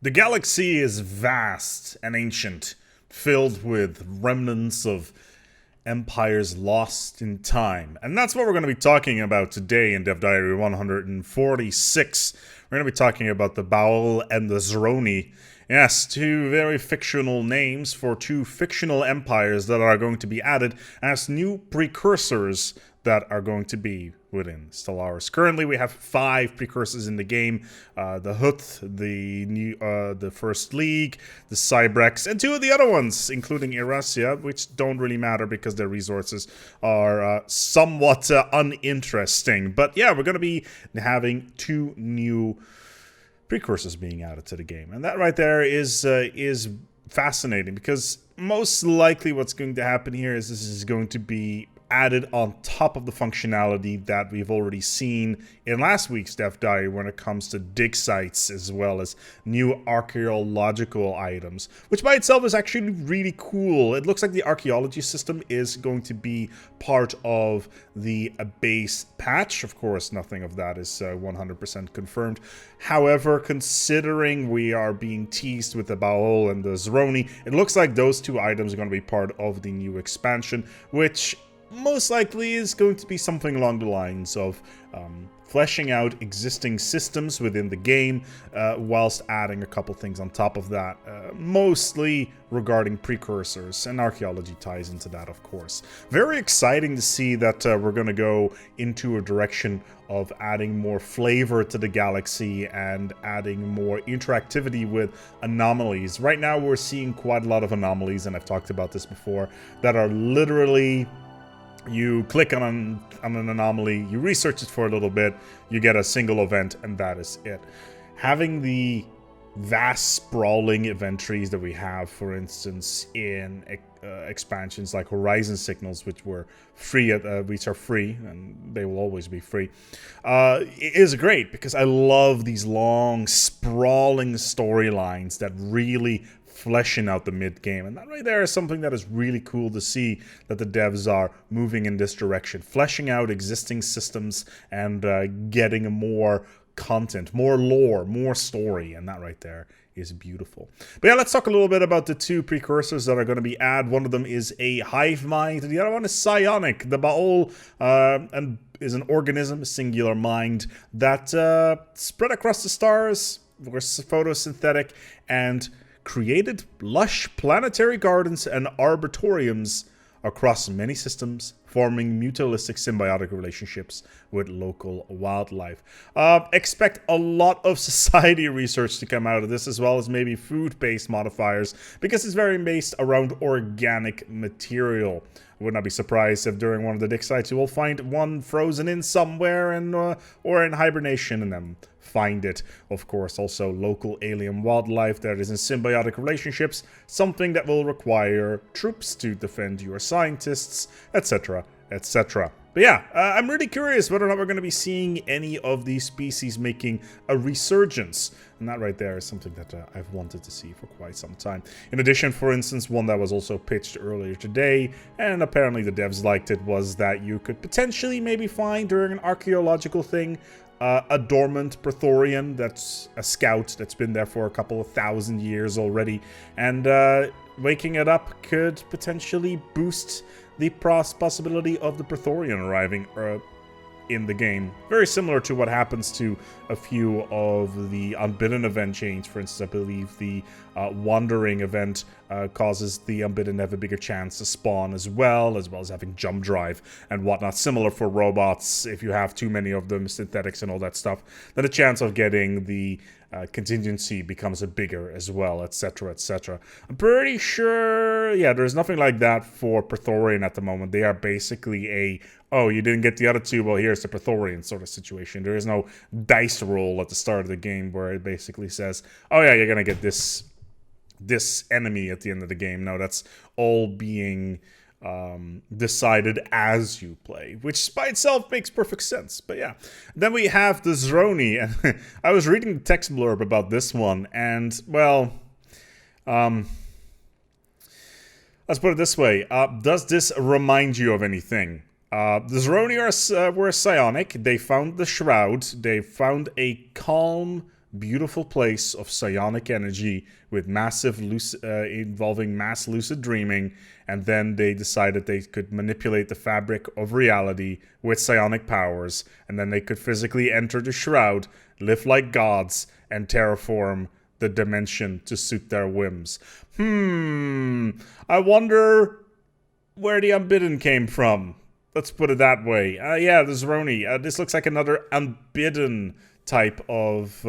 The galaxy is vast and ancient, filled with remnants of empires lost in time. And that's what we're going to be talking about today in Dev Diary 146. We're going to be talking about the Baal and the Zroni. Yes, two very fictional names for two fictional empires that are going to be added as new precursors that are going to be within Stellaris. Currently, we have 5 precursors in the game: the Huth, the First League, the Cybrex, and 2 of the other ones, including Erasia, which don't really matter because their resources are somewhat uninteresting. But yeah, we're going to be having 2 new precursors being added to the game, and that right there is fascinating, because most likely what's going to happen here is this is going to be added on top of the functionality that we've already seen in last week's Dev Diary when it comes to dig sites, as well as new archaeological items, which by itself is actually really cool. It looks like the archaeology system is going to be part of the base patch. Of course, nothing of that is 100% confirmed. However, considering we are being teased with the Baal and the Zroni, it looks like those 2 items are going to be part of the new expansion, which most likely is going to be something along the lines of fleshing out existing systems within the game, whilst adding a couple things on top of that, mostly regarding precursors, and archaeology ties into that, of course. Very exciting to see that we're going to go into a direction of adding more flavor to the galaxy and adding more interactivity with anomalies. Right now we're seeing quite a lot of anomalies, and I've talked about this before, that are literally: you click on an anomaly, you research it for a little bit, you get a single event, and that is it. Having the vast sprawling event trees that we have, for instance, in expansions like Horizon Signals, which are free, and they will always be free, is great, because I love these long, sprawling storylines that really fleshing out the mid-game. And that right there is something that is really cool to see, that the devs are moving in this direction, fleshing out existing systems and getting more content, more lore, more story, and that right there is beautiful. But yeah, let's talk a little bit about the 2 precursors that are going to be added. One of them is a Hivemind, and the other one is psionic. The Baal is an organism, a singular mind, that spread across the stars, were photosynthetic, and created lush planetary gardens and arboretoriums across many systems, forming mutualistic symbiotic relationships with local wildlife. Expect a lot of society research to come out of this, as well as maybe food-based modifiers, because it's very based around organic material. I would not be surprised if during one of the dig sites you will find one frozen in somewhere or in hibernation, and then find it. Of course, also local alien wildlife that is in symbiotic relationships, something that will require troops to defend your scientists, etc., etc. But yeah, I'm really curious whether or not we're going to be seeing any of these species making a resurgence. And that right there is something that I've wanted to see for quite some time. In addition, for instance, one that was also pitched earlier today, and apparently the devs liked it, was that you could potentially maybe find during an archaeological thing a dormant Praetorian that's a scout that's been there for a couple of thousand years already, and waking it up could potentially boost the possibility of the Praetorian arriving in the game. Very similar to what happens to a few of the Unbidden event chains. For instance, I believe the Wandering event causes the Unbidden to have a bigger chance to spawn, as well as having jump drive and whatnot. Similar for robots, if you have too many of them, synthetics and all that stuff, then the chance of getting the contingency becomes a bigger as well, etc., etc. I'm pretty sure, yeah, there's nothing like that for Praetorian at the moment. They are basically a, oh, you didn't get the other 2, well, here's the Praetorian sort of situation. There is no dice roll at the start of the game where it basically says, oh yeah, you're gonna get this enemy at the end of the game. No, that's all being decided as you play, which by itself makes perfect sense. But yeah, then we have the Zroni, and I was reading the text blurb about this one, and well, let's put it this way: does this remind you of anything? The Zroni were psionic. They found the shroud. They found a calm beautiful place of psionic energy with massive involving mass lucid dreaming, and then they decided they could manipulate the fabric of reality with psionic powers, and then they could physically enter the shroud, live like gods, and terraform the dimension to suit their whims. I wonder where the Unbidden came from. Let's put it that way. Yeah, this is Roni. This looks like another Unbidden type of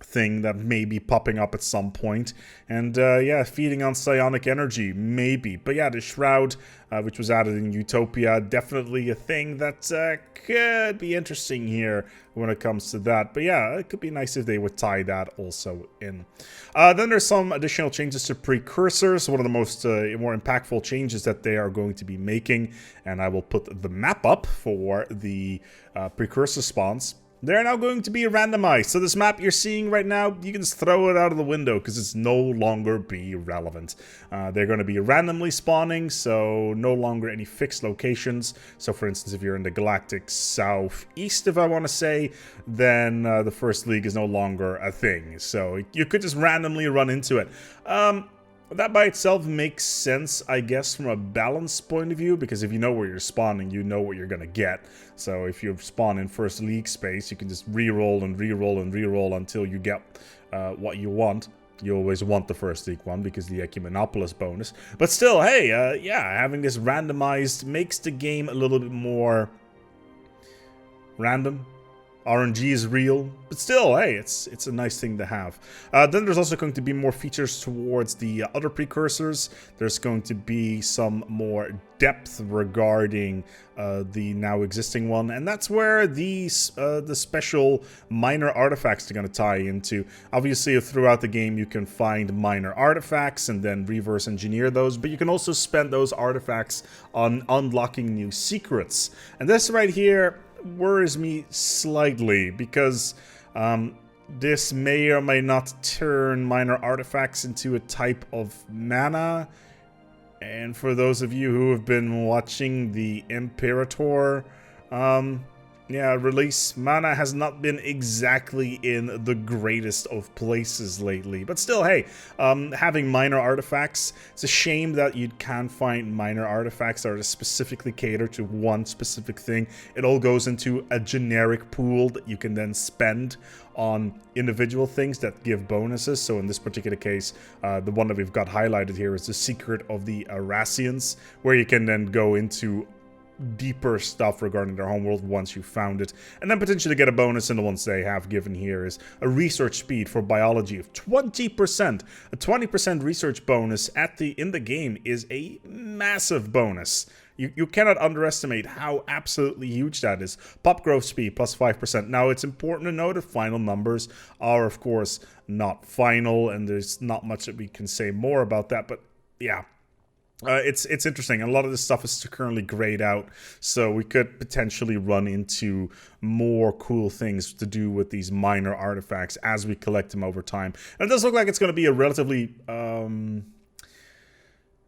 thing that may be popping up at some point. And yeah, feeding on psionic energy, maybe. But yeah, the Shroud, which was added in Utopia, definitely a thing that could be interesting here when it comes to that. But yeah, it could be nice if they would tie that also in. Then there's some additional changes to Precursors, one of the most more impactful changes that they are going to be making. And I will put the map up for the Precursor Spawns. They're now going to be randomized. So this map you're seeing right now, you can just throw it out of the window because it's no longer be relevant. They're going to be randomly spawning, so no longer any fixed locations. So for instance, if you're in the galactic southeast, if I want to say, then the First League is no longer a thing. So you could just randomly run into it. That by itself makes sense, I guess, from a balance point of view, because if you know where you're spawning, you know what you're going to get. So if you spawn in First League space, you can just re-roll and re-roll and re-roll until you get what you want. You always want the First League one because the Ecumenopolis bonus. But still, hey, yeah, having this randomized makes the game a little bit more random. RNG is real, but still, hey, it's a nice thing to have. Then there's also going to be more features towards the other precursors. There's going to be some more depth regarding the now existing one, and that's where the special minor artifacts are going to tie into. Obviously, throughout the game, you can find minor artifacts and then reverse engineer those, but you can also spend those artifacts on unlocking new secrets. And this right here worries me slightly because this may or may not turn minor artifacts into a type of mana. And for those of you who have been watching the Imperator release, mana has not been exactly in the greatest of places lately. But still, hey, having minor artifacts, it's a shame that you can't find minor artifacts that are specifically catered to one specific thing. It all goes into a generic pool that you can then spend on individual things that give bonuses. So in this particular case, the one that we've got highlighted here is the Secret of the Arassians, where you can then go into deeper stuff regarding their homeworld once you found it, and then potentially get a bonus. And the ones they have given here is a research speed for biology of 20%. A 20% research bonus in the game is a massive bonus. You cannot underestimate how absolutely huge that is. Pop growth speed plus 5%. Now, it's important to note that final numbers are, of course, not final, and there's not much that we can say more about that, but yeah. It's interesting. A lot of this stuff is currently grayed out, so we could potentially run into more cool things to do with these minor artifacts as we collect them over time. And it does look like it's going to be a relatively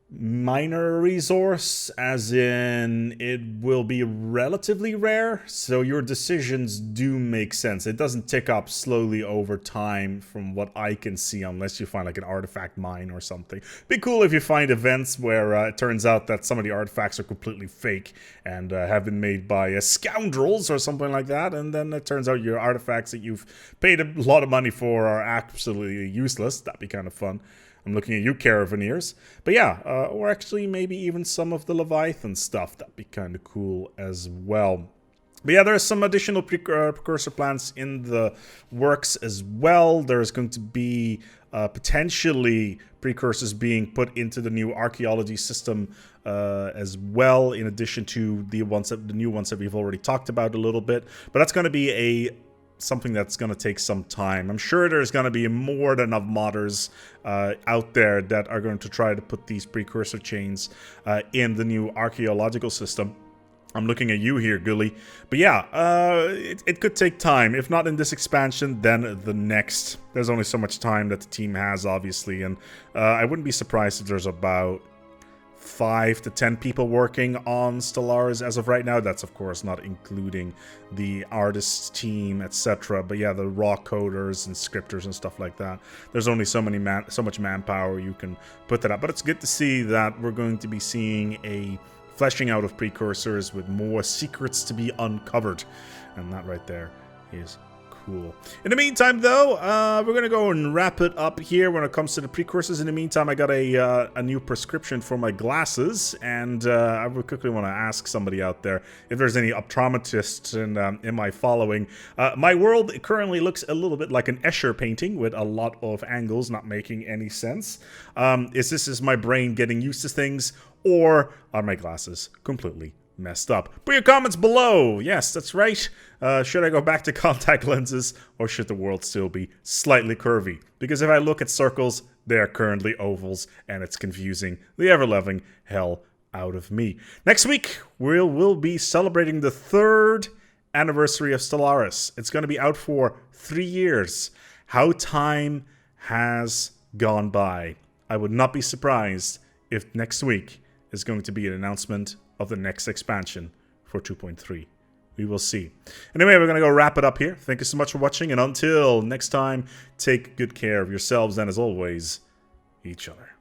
minor resource, as in it will be relatively rare, so your decisions do make sense. It doesn't tick up slowly over time from what I can see, unless you find like an artifact mine or something. Be cool if you find events where it turns out that some of the artifacts are completely fake and have been made by scoundrels or something like that, and then it turns out your artifacts that you've paid a lot of money for are absolutely useless. That'd be kind of fun. I'm looking at you, Caravaneers. But yeah, or actually maybe even some of the Leviathan stuff. That'd be kind of cool as well. But yeah, there's some additional precursor plans in the works as well. There's going to be potentially precursors being put into the new archaeology system as well, in addition to the new ones that we've already talked about a little bit. But that's going to be something that's going to take some time. I'm sure there's going to be more than enough modders out there that are going to try to put these precursor chains in the new archaeological system. I'm looking at you here, Gully. But yeah, it could take time. If not in this expansion, then the next. There's only so much time that the team has, obviously. And I wouldn't be surprised if there's about 5 to 10 people working on Stellaris as of right now. That's of course not including the artists team, etc. But yeah, the raw coders and scripters and stuff like that. There's only so much manpower you can put that up. But it's good to see that we're going to be seeing a fleshing out of precursors with more secrets to be uncovered, and that right there is cool. In the meantime, though, we're gonna go and wrap it up here when it comes to the precursors. In the meantime, I got a new prescription for my glasses, and I would quickly want to ask somebody out there if there's any optometrists in my following. My world currently looks a little bit like an Escher painting with a lot of angles not making any sense. Is my brain getting used to things, or are my glasses completely messed up? Put your comments below. Yes, that's right. Should I go back to contact lenses, or should the world still be slightly curvy? Because if I look at circles, they are currently ovals, and it's confusing the ever-loving hell out of me. Next week, we'll be celebrating the 3rd anniversary of Stellaris. It's going to be out for 3 years. How time has gone by. I would not be surprised if next week is going to be an announcement of the next expansion for 2.3. We will see. Anyway, we're going to go wrap it up here. Thank you so much for watching, and until next time, take good care of yourselves and, as always, each other.